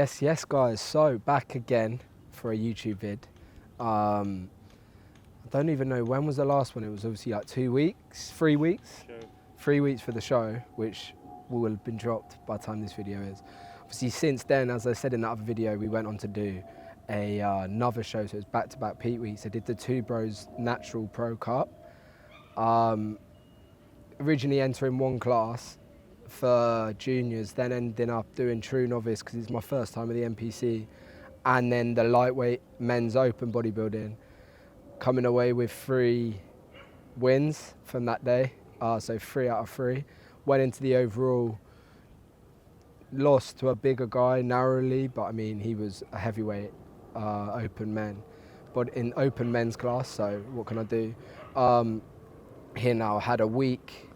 Yes guys, so back again for a YouTube vid. I don't even know when was the last one. It was obviously like 2 weeks, 3 weeks. Sure. 3 weeks for the show, which will have been dropped by the time this video is. Obviously since then, as I said in that other video, we went on to do another show, so it was back-to-back peak weeks. I did the Two Bros Natural Pro Cup. Originally entering one class for juniors, then ending up doing True Novice because it's my first time at the NPC, and then the lightweight men's open bodybuilding, coming away with 3 wins from that day. So 3 out of 3. Went into the overall, lost to a bigger guy narrowly, but I mean he was a heavyweight open men, but in open men's class, so what can I do? Here now, had a week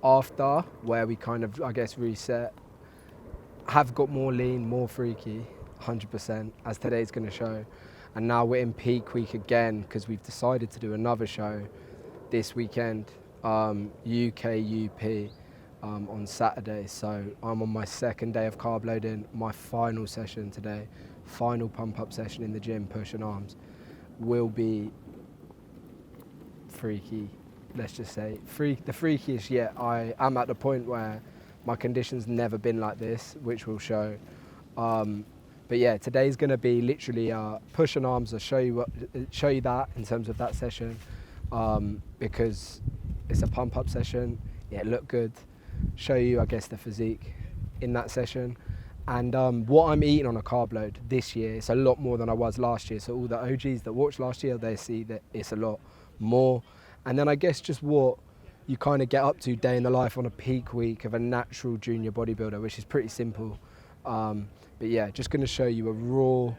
after where we kind of, I guess, reset, have got more lean, more freaky, 100%, as today's going to show. And now we're in peak week again because we've decided to do another show this weekend, UKUP, on Saturday. So I'm on my second day of carb loading, my final session today, final pump up session in the gym, pushing arms, will be freaky. Let's just say the freakiest yet. I am at the point where my condition's never been like this, which will show. But yeah, today's going to be literally push and arms. I'll show you that in terms of that session, because it's a pump up session. Yeah, look good. Show you, I guess, the physique in that session, and what I'm eating on a carb load this year. It's a lot more than I was last year. So all the OGs that watched last year, they see that it's a lot more. And then I guess just what you kind of get up to day in the life on a peak week of a natural junior bodybuilder, which is pretty simple. But yeah, just going to show you a raw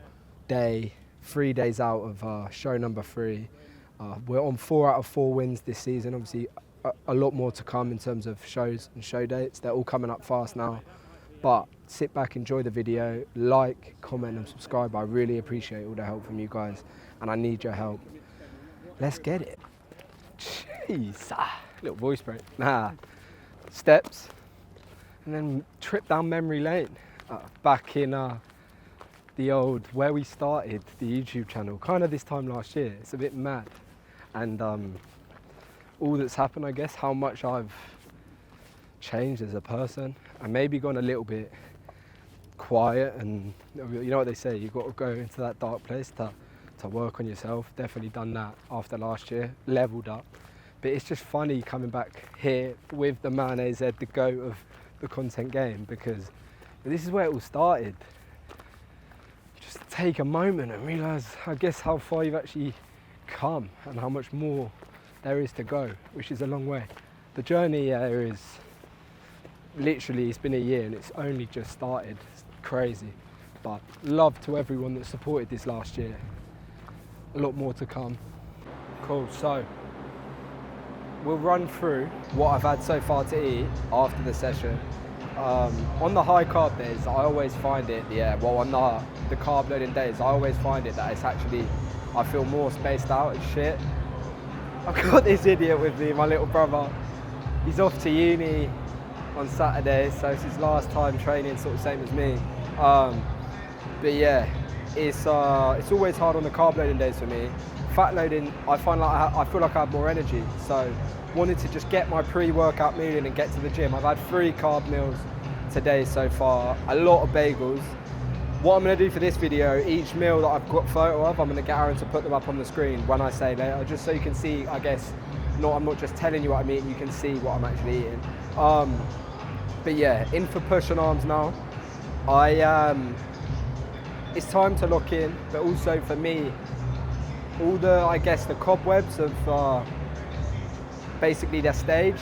day, 3 days out of show number 3. We're on 4 out of 4 wins this season. Obviously, a lot more to come in terms of shows and show dates. They're all coming up fast now. But sit back, enjoy the video, like, comment and subscribe. I really appreciate all the help from you guys, and I need your help. Let's get it. Jeez, little voice break. Steps, and then trip down memory lane. Back in the old, where we started the YouTube channel, kind of this time last year. It's a bit mad, and all that's happened, I guess, how much I've changed as a person, and maybe gone a little bit quiet, and you know what they say, you've got to go into that dark place to work on yourself. Definitely done that after last year, leveled up. But it's just funny coming back here with the man AZ, the GOAT of the content game, because this is where it all started. Just take a moment and realise, I guess, how far you've actually come and how much more there is to go, which is a long way. The journey here is literally, it's been a year and it's only just started. It's crazy. But love to everyone that supported this last year. A lot more to come. Cool, so we'll run through what I've had so far to eat after the session. On the high carb days, I always find it, on the carb loading days, I always find it that it's actually, I feel more spaced out as shit. I've got this idiot with me, my little brother. He's off to uni on Saturday, so it's his last time training, sort of same as me. But yeah, it's always hard on the carb loading days for me. Fat loading, I feel like I have more energy. So wanted to just get my pre-workout meal in and get to the gym. I've had 3 carb meals today so far, a lot of bagels. What I'm going to do for this video, each meal that I've got a photo of, I'm going to get Aaron to put them up on the screen when I say later, just so you can see, I guess, I'm not just telling you what I'm eating, you can see what I'm actually eating. But yeah, in for push and arms now. It's time to lock in, but also for me, all the cobwebs of basically their stage,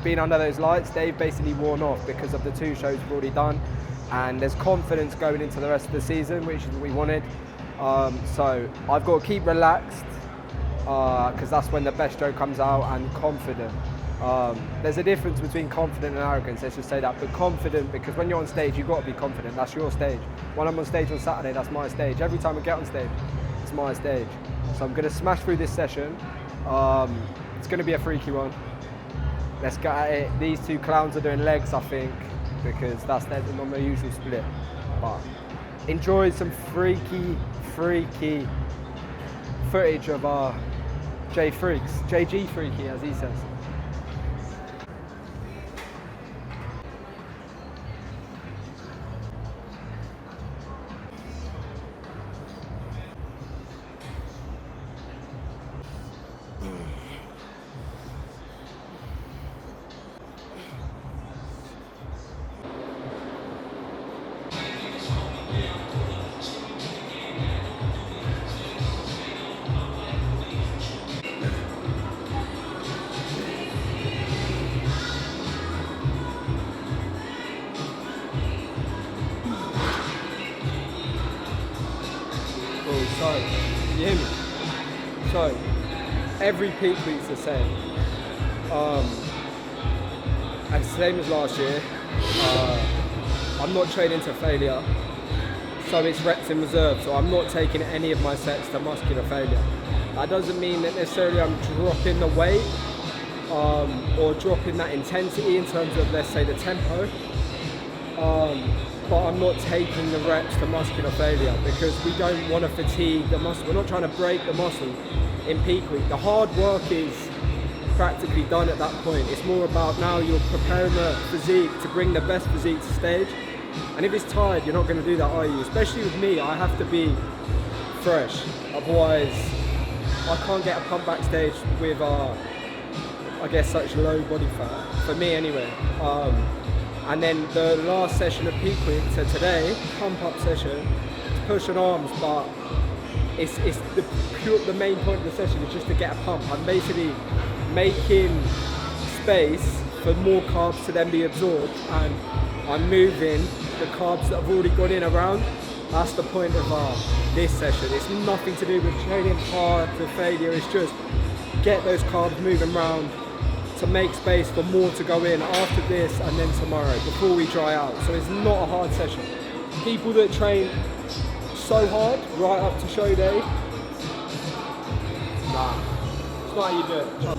being under those lights, they've basically worn off because of the 2 shows we've already done, and there's confidence going into the rest of the season, which is what we wanted. So I've got to keep relaxed, because that's when the best show comes out, and confident. There's a difference between confident and arrogance, let's just say that, but confident, because when you're on stage, you've got to be confident. That's your stage. When I'm on stage on Saturday, that's my stage. Every time I get on stage, it's my stage. So I'm going to smash through this session. It's going to be a freaky one. Let's get at it. These 2 clowns are doing legs, I think, because that's their non-usual split. But enjoy some freaky footage of our JG Freaky, as he says. So, you hear me? So, every peak week's the same. And same as last year. I'm not training to failure, so it's reps in reserve. So I'm not taking any of my sets to muscular failure. That doesn't mean that necessarily I'm dropping the weight or dropping that intensity in terms of, let's say, the tempo. But I'm not taking the reps to muscular failure because we don't want to fatigue the muscle. We're not trying to break the muscle in peak week. The hard work is practically done at that point. It's more about now you're preparing the physique to bring the best physique to stage. And if it's tired, you're not going to do that, are you? Especially with me, I have to be fresh. Otherwise, I can't get a pump backstage with, I guess, such low body fat. For me, anyway. And then the last session of peak week, so today, pump up session, it's push and arms, but it's the main point of the session is just to get a pump. I'm basically making space for more carbs to then be absorbed, and I'm moving the carbs that have already gone in around. That's the point of this session. It's nothing to do with training hard to failure, it's just get those carbs moving around to make space for more to go in after this and then tomorrow before we dry out. So it's not a hard session. People that train so hard right up to show day, nah, it's not how you do it.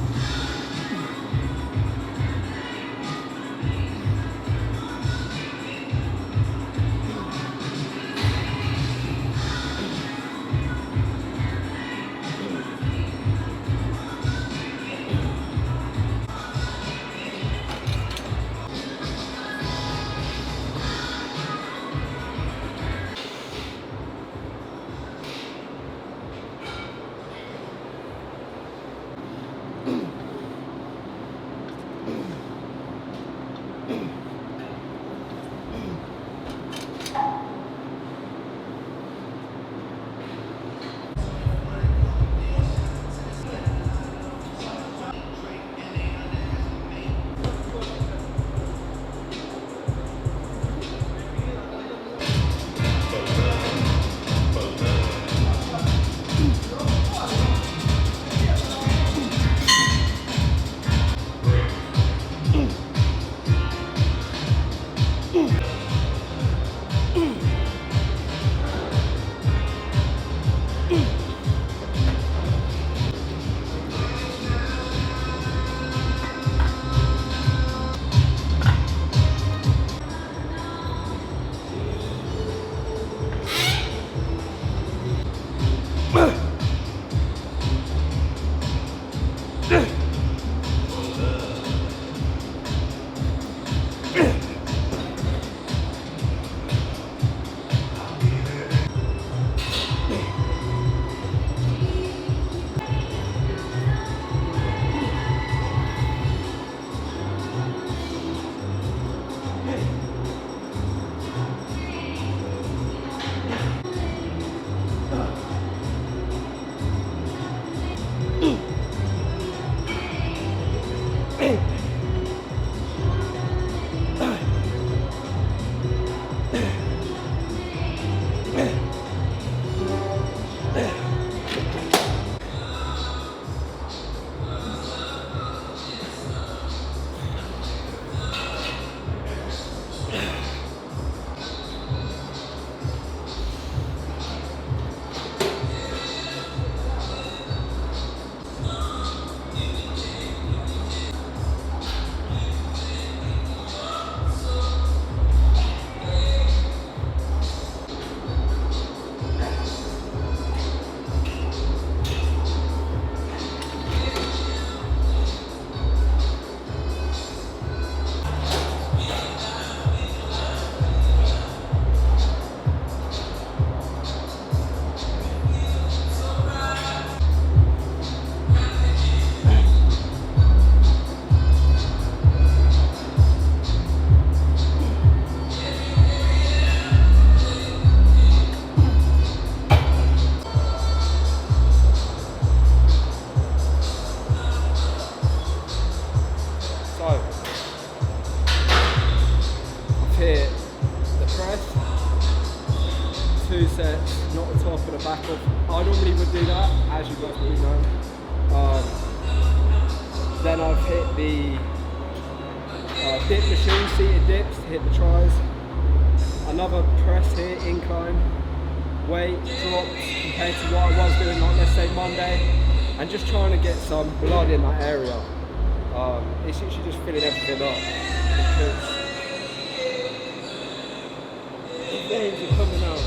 then I've hit the dip machine, seated dips to hit the tries. Another press here, incline, weight dropped compared to what I was doing, like let's say Monday, and just trying to get some blood in that area. It's literally just filling everything up because the veins are coming out.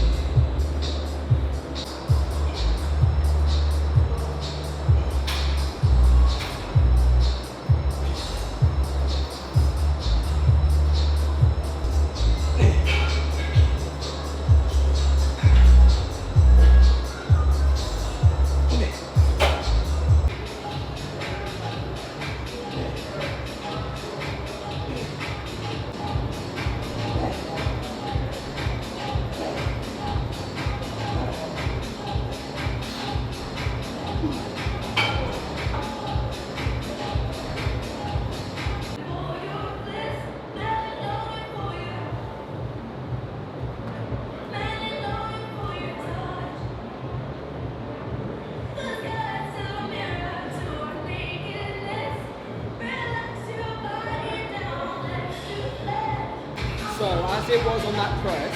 So as it was on that press,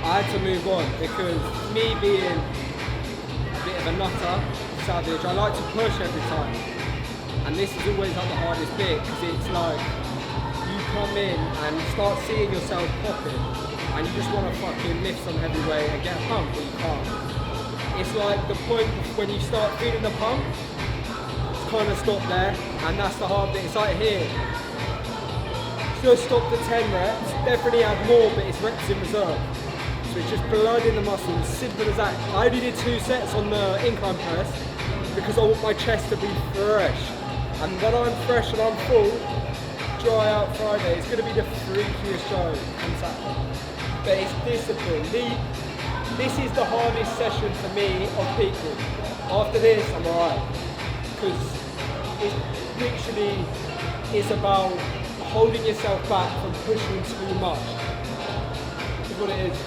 I had to move on because me being a bit of a nutter, savage, I like to push every time. And this is always like the hardest bit because it's like you come in and start seeing yourself popping and you just want to fucking lift some heavy weight and get a pump, but you can't. It's like the point when you start feeling the pump, it's kind of stop there, and that's the hard bit. It's like here. Just stopped at 10 reps, definitely had more, but it's reps in reserve. So it's just blood in the muscle, simple as that. I only did 2 sets on the incline press because I want my chest to be fresh. And when I'm fresh and I'm full, dry out Friday, it's going to be the freakiest show on Saturday. But it's discipline. This is the hardest session for me of peaking. After this, I'm alright. Because it literally is about holding yourself back from pushing too much. That's what it is.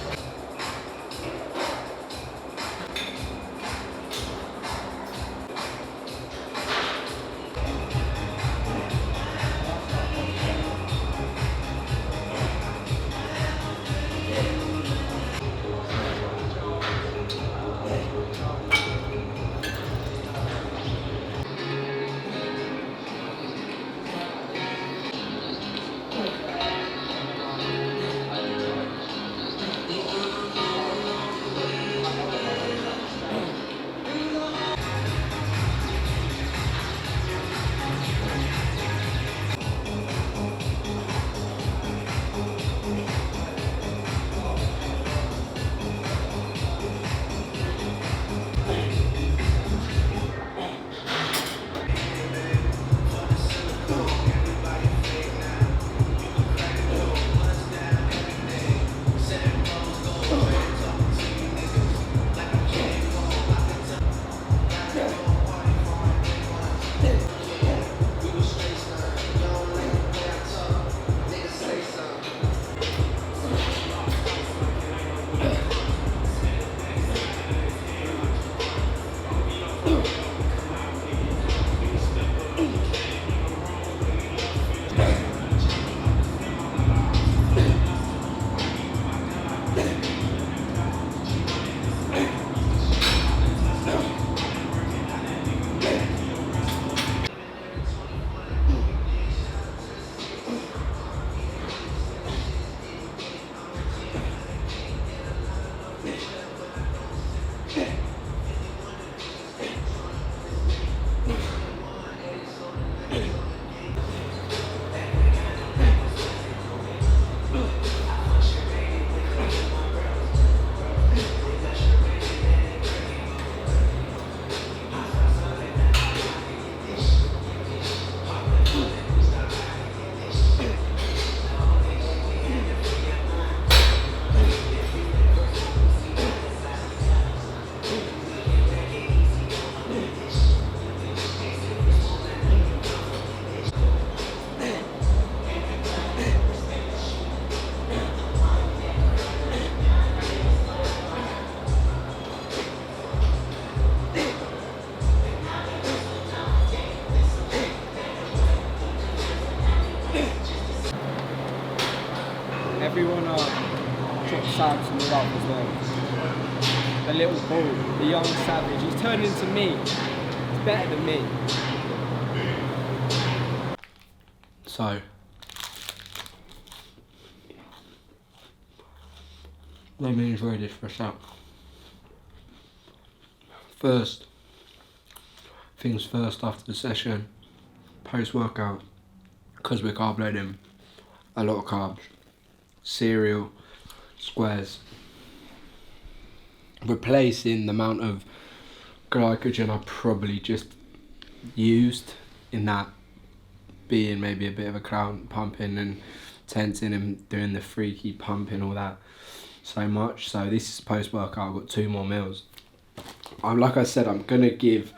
everyone drop Sam some love as well. The little bull, the young savage, he's turned into me. He's better than me. So, let me enjoy this for a sec. First, things first after the session, post-workout, because we're carb loading, a lot of carbs, cereal, squares, replacing the amount of glycogen I probably just used, in that being maybe a bit of a clown, pumping and tensing and doing the freaky pumping, all that so much. So this is post-workout. I've got 2 more meals. Like I said, I'm gonna give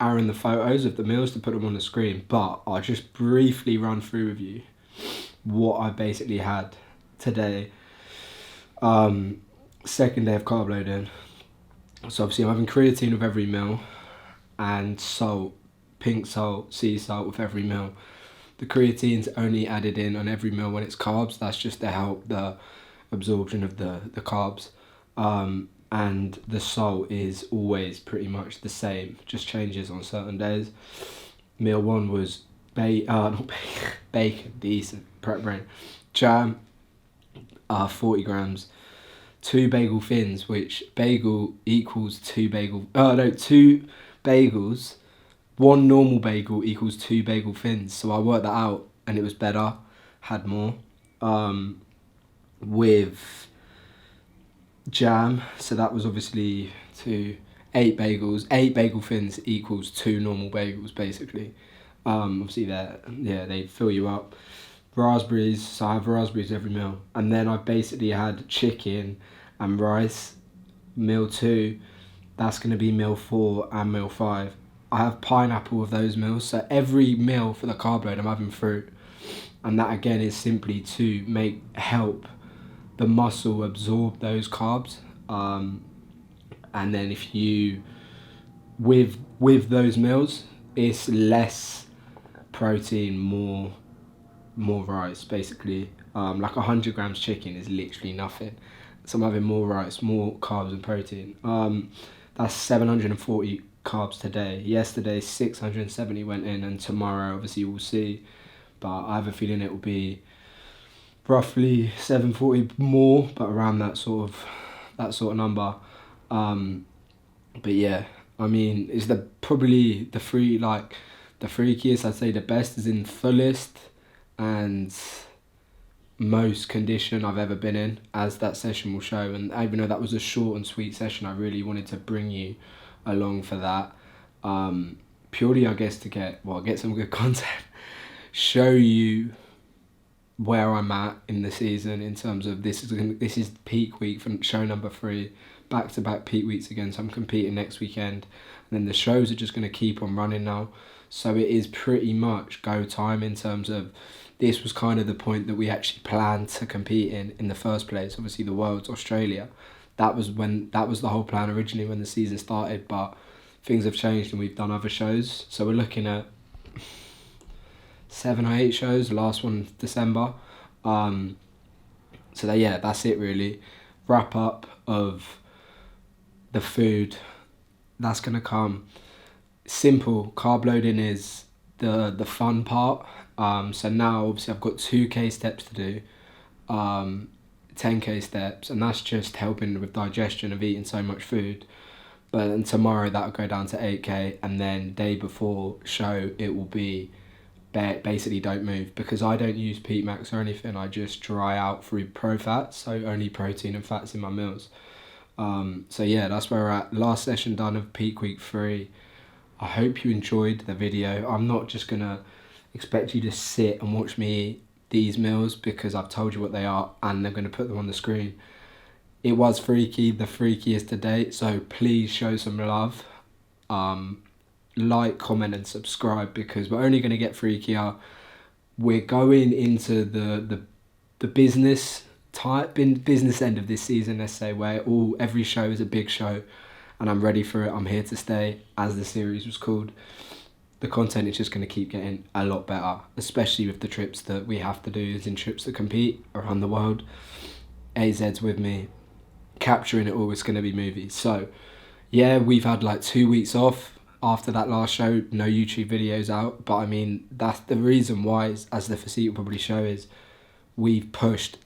Aaron the photos of the meals to put them on the screen, but I'll just briefly run through with you what I basically had today. Second day of carb loading. So obviously I'm having creatine with every meal and salt, pink salt, sea salt with every meal. The creatine's only added in on every meal when it's carbs. That's just to help the absorption of the carbs. And the salt is always pretty much the same, just changes on certain days. Meal 1 was not bacon, decent, prep brain. Jam, 40 grams. 2 bagel thins, which bagel equals 2 bagel... 2 bagels. 1 normal bagel equals 2 bagel thins. So I worked that out and it was better, had more. With jam, so that was obviously 8 bagels. 8 bagel thins equals 2 normal bagels, basically. Obviously they fill you up. Raspberries, so I have raspberries every meal. And then I basically had chicken and rice, meal 2. That's going to be meal 4 and meal 5. I have pineapple with those meals, so every meal for the carb load I'm having fruit, and that again is simply to help the muscle absorb those carbs. And then if you with those meals, it's less protein, more rice, basically. Like 100 grams chicken is literally nothing, so I'm having more rice, more carbs and protein. That's 740 carbs today. Yesterday 670 went in, and tomorrow obviously we'll see, but I have a feeling it will be roughly 740 more, but around that sort of number. But yeah, I mean, it's probably the freakiest, I'd say the best, is in fullest and most condition I've ever been in, as that session will show. And even though that was a short and sweet session, I really wanted to bring you along for that, purely I guess to get some good content, show you where I'm at in the season in terms of this is peak week for show number 3, back-to-back peak weeks again, so I'm competing next weekend, and then the shows are just going to keep on running now. So it is pretty much go time in terms of, this was kind of the point that we actually planned to compete in the first place. Obviously the Worlds Australia, that was the whole plan originally when the season started, but things have changed and we've done other shows, so we're looking at 7 or 8 shows, the last one December. So that's it really. Wrap up of the food that's gonna come. Simple carb loading is the fun part. So now obviously I've got 2k steps to do, 10k steps, and that's just helping with digestion of eating so much food. But then tomorrow that'll go down to 8k, and then day before show it will be basically don't move, because I don't use Peat Max or anything. I just dry out through pro fats, so only protein and fats in my meals. So yeah, that's where we're at. Last session done of peak week 3. I hope you enjoyed the video. I'm not just gonna expect you to sit and watch me eat these meals, because I've told you what they are and they're gonna put them on the screen. It was freaky, the freakiest to date, so please show some love. Like, comment and subscribe, because we're only going to get freakier. We're going into the business end of this season, let's say, where every show is a big show, and I'm ready for it. I'm here to stay, as the series was called. The content is just going to keep getting a lot better, especially with the trips that we have to do, as in trips to compete around the world. AZ's with me, capturing it all. It's going to be movies. So yeah, we've had like 2 weeks off after that last show, no YouTube videos out, but I mean, that's the reason why, is, as the physique will probably show, is we've pushed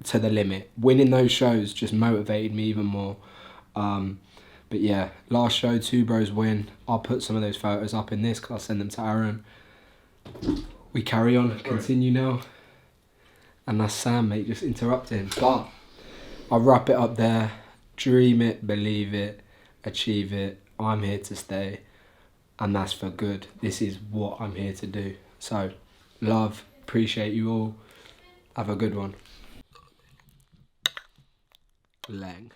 to the limit. Winning those shows just motivated me even more. But yeah, last show, 2 bros win. I'll put some of those photos up in this because I'll send them to Aaron. We carry on, continue now. And that's Sam, mate, just interrupting. But I'll wrap it up there. Dream it, believe it, achieve it. I'm here to stay. And that's for good. This is what I'm here to do. So, love, appreciate you all. Have a good one. Leng.